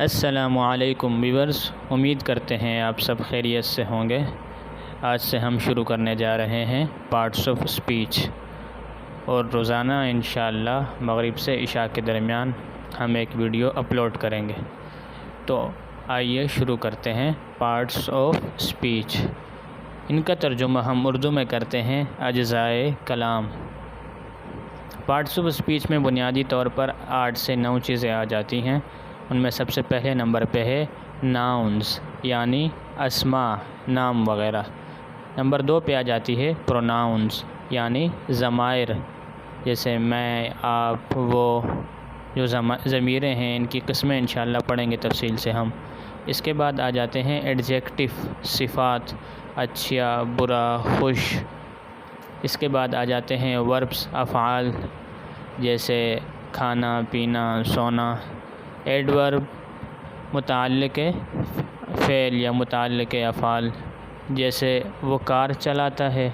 السلام علیکم ویورز، امید کرتے ہیں آپ سب خیریت سے ہوں گے۔ آج سے ہم شروع کرنے جا رہے ہیں پارٹس آف اسپیچ، اور روزانہ انشاءاللہ مغرب سے عشاء کے درمیان ہم ایک ویڈیو اپلوڈ کریں گے۔ تو آئیے شروع کرتے ہیں پارٹس آف اسپیچ۔ ان کا ترجمہ ہم اردو میں کرتے ہیں اجزائے کلام۔ پارٹس آف اسپیچ میں بنیادی طور پر 8 سے 9 چیزیں آ جاتی ہیں۔ ان میں سب سے پہلے نمبر پہ ہے ناؤنز، یعنی اسماء، نام وغیرہ۔ نمبر 2 پہ آ جاتی ہے پروناؤنز، یعنی ضمائر، جیسے میں، آپ، وہ، جو ضمیریں ہیں ان کی قسمیں انشاءاللہ پڑھیں گے تفصیل سے ہم۔ اس کے بعد آ جاتے ہیں ایڈجیکٹو، صفات، اچھا، برا، خوش۔ اس کے بعد آ جاتے ہیں وربس، افعال، جیسے کھانا، پینا، سونا۔ ایڈورب، متعلق فعل یا متعلق افعال، جیسے وہ کار چلاتا ہے،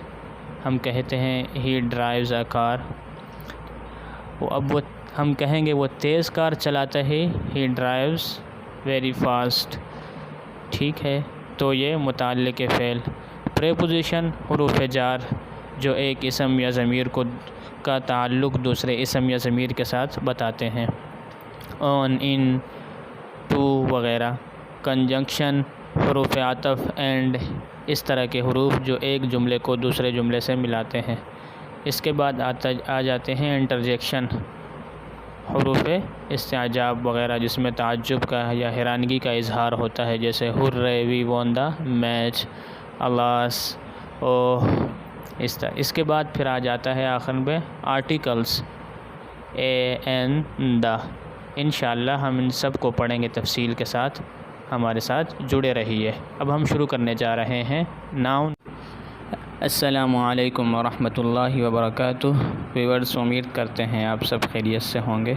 ہم کہتے ہیں ہی ڈرائیوز اے کار۔ اب وہ ہم کہیں گے وہ تیز کار چلاتا ہے، ہی ڈرائیوز ویری فاسٹ۔ ٹھیک ہے، تو یہ متعلق فعل۔ پریپوزیشن، حروف جار، جو ایک اسم یا ضمیر کا تعلق دوسرے اسم یا ضمیر کے ساتھ بتاتے ہیں، آن، ان، ٹو وغیرہ۔ کنجنکشن، حروف عطف، اینڈ، اس طرح کے حروف جو ایک جملے کو دوسرے جملے سے ملاتے ہیں۔ اس کے بعد آ جاتے ہیں انٹرجیکشن، حروف استعجاب وغیرہ، جس میں تعجب کا یا حیرانگی کا اظہار ہوتا ہے، جیسے ہورے وی وون دا میچ، الاس، اوہ، اس طرح۔ اس کے بعد پھر آ جاتا ہے آخر میں آرٹیکلز، اے، این، دا۔ انشاءاللہ ہم ان سب کو پڑھیں گے تفصیل کے ساتھ، ہمارے ساتھ جڑے رہیے۔ اب ہم شروع کرنے جا رہے ہیں ناؤن۔ السلام علیکم ورحمۃ اللہ وبرکاتہ۔ ویورز، امید کرتے ہیں آپ سب خیریت سے ہوں گے۔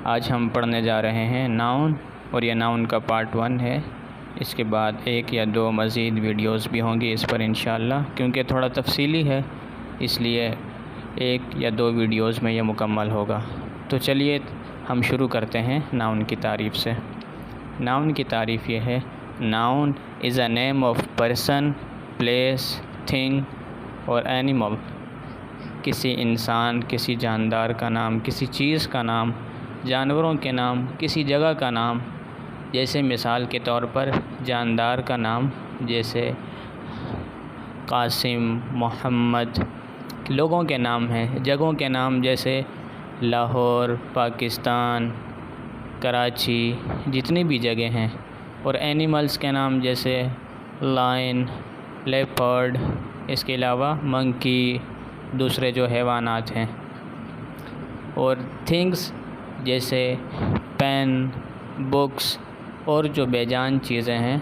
آج ہم پڑھنے جا رہے ہیں ناؤن، اور یہ ناؤن کا پارٹ 1 ہے۔ اس کے بعد 1 یا 2 مزید ویڈیوز بھی ہوں گی اس پر انشاءاللہ، کیونکہ تھوڑا تفصیلی ہے، اس لیے 1 یا 2 ویڈیوز میں یہ مکمل ہوگا۔ تو چلیے ہم شروع کرتے ہیں ناؤن کی تعریف سے۔ ناؤن کی تعریف یہ ہے: noun is a name of person, place, thing اور اینیمل۔ کسی انسان، کسی جاندار کا نام، کسی چیز کا نام، جانوروں کے نام، کسی جگہ کا نام۔ جیسے مثال کے طور پر جاندار کا نام جیسے قاسم، محمد۔ لوگوں کے نام ہیں، جگہوں کے نام جیسے لاہور، پاکستان، کراچی، جتنی بھی جگہیں ہیں۔ اور اینیملز کے نام جیسے لائن، لیپرڈ، اس کے علاوہ منکی، دوسرے جو حیوانات ہیں۔ اور تھنگس جیسے پین، بکس اور جو بے جان چیزیں ہیں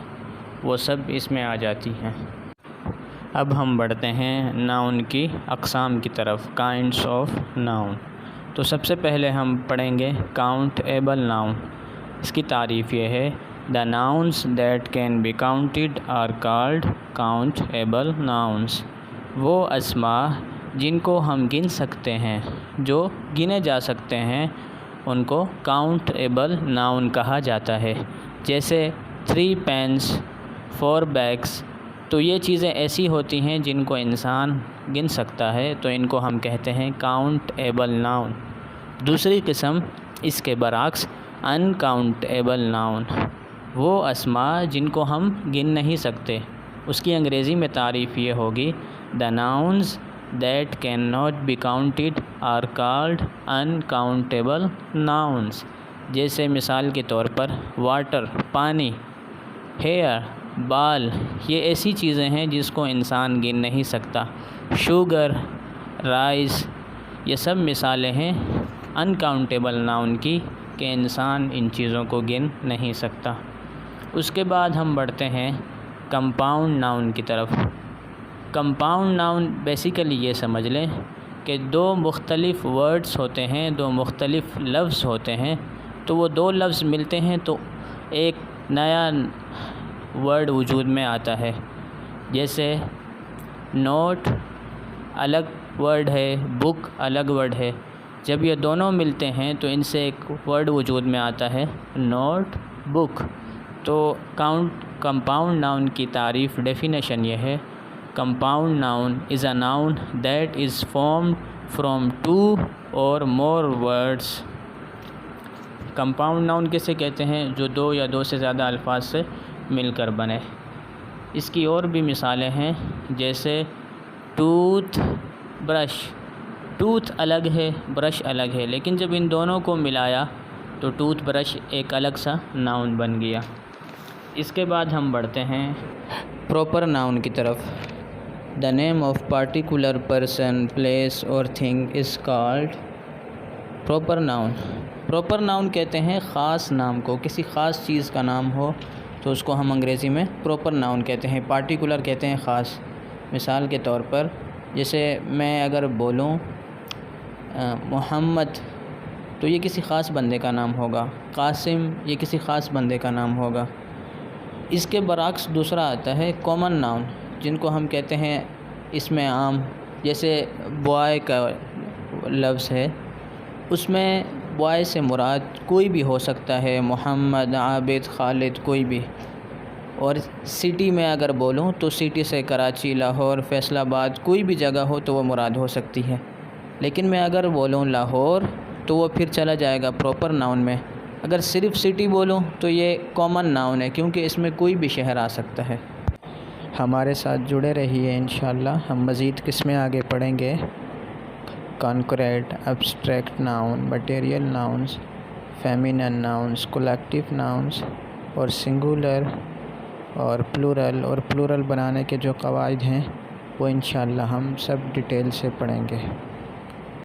وہ سب اس میں آ جاتی ہیں۔ اب ہم بڑھتے ہیں ناؤن کی اقسام کی طرف، کائنڈس آف ناؤن۔ تو سب سے پہلے ہم پڑھیں گے کاؤنٹیبل ناؤن۔ اس کی تعریف یہ ہے: the nouns that can be counted are called countable nouns. وہ اسماء جن کو ہم گن سکتے ہیں، جو گنے جا سکتے ہیں، ان کو کاؤنٹیبل ناؤن کہا جاتا ہے۔ جیسے 3 پینس، 4 بیگس۔ تو یہ چیزیں ایسی ہوتی ہیں جن کو انسان گن سکتا ہے، تو ان کو ہم کہتے ہیں کاؤنٹیبل ناؤن۔ دوسری قسم اس کے برعکس ان کاؤنٹیبل ناؤن، وہ اسماء جن کو ہم گن نہیں سکتے۔ اس کی انگریزی میں تعریف یہ ہوگی: the nouns that can not be counted are called uncountable nouns. جیسے مثال کے طور پر واٹر، پانی، ہیئر، بال، یہ ایسی چیزیں ہیں جس کو انسان گن نہیں سکتا۔ شوگر، رائس، یہ سب مثالیں ہیں ان کاؤنٹیبل ناؤن کی کہ انسان ان چیزوں کو گن نہیں سکتا۔ اس کے بعد ہم بڑھتے ہیں کمپاؤنڈ ناؤن کی طرف۔ کمپاؤنڈ ناؤن بیسیکلی یہ سمجھ لیں کہ 2 مختلف ورڈز ہوتے ہیں، 2 مختلف لفظ ہوتے ہیں، تو وہ 2 لفظ ملتے ہیں تو ایک نیا ورڈ وجود میں آتا ہے۔ جیسے نوٹ الگ ورڈ ہے، بک الگ ورڈ ہے۔ جب یہ دونوں ملتے ہیں تو ان سے ایک ورڈ وجود میں آتا ہے، نوٹ بک۔ تو کمپاؤنڈ ناؤن کی تعریف ڈیفینیشن یہ ہے: compound noun is a noun that is formed from 2 اور مور ورڈس۔ کمپاؤنڈ ناؤن کسے کہتے ہیں؟ جو 2 یا 2 سے زیادہ الفاظ سے مل کر بنے۔ اس کی اور بھی مثالیں ہیں، جیسے ٹوتھ برش۔ ٹوتھ الگ ہے، برش الگ ہے، لیکن جب ان دونوں کو ملایا تو ٹوتھ برش ایک الگ سا ناؤن بن گیا۔ اس کے بعد ہم بڑھتے ہیں پراپر ناؤن کی طرف۔ The name of particular person, place or thing is called proper noun۔ Proper noun کہتے ہیں خاص نام کو، کسی خاص چیز کا نام ہو تو اس کو ہم انگریزی میں پراپر ناؤن کہتے ہیں۔ پارٹیکولر کہتے ہیں خاص۔ مثال کے طور پر جیسے میں اگر بولوں محمد تو یہ کسی خاص بندے کا نام ہوگا، قاسم یہ کسی خاص بندے کا نام ہوگا۔ اس کے برعکس دوسرا آتا ہے کامن ناؤن، جن کو ہم کہتے ہیں اسم عام۔ جیسے بوائے کا لفظ ہے، اس میں بوائے سے مراد کوئی بھی ہو سکتا ہے، محمد، عابد، خالد، کوئی بھی۔ اور سٹی میں اگر بولوں تو سٹی سے کراچی، لاہور، فیصل آباد، کوئی بھی جگہ ہو تو وہ مراد ہو سکتی ہے۔ لیکن میں اگر بولوں لاہور تو وہ پھر چلا جائے گا پراپر ناؤن میں۔ اگر صرف سٹی بولوں تو یہ کامن ناؤن ہے، کیونکہ اس میں کوئی بھی شہر آ سکتا ہے۔ ہمارے ساتھ جڑے رہیے، انشاءاللہ ہم مزید قسمیں آگے پڑھیں گے۔ Concrete, abstract noun, material nouns, feminine nouns, collective nouns اور سنگولر اور پلورل بنانے کے جو قواعد ہیں وہ انشاءاللہ ہم سب ڈیٹیل سے پڑھیں گے۔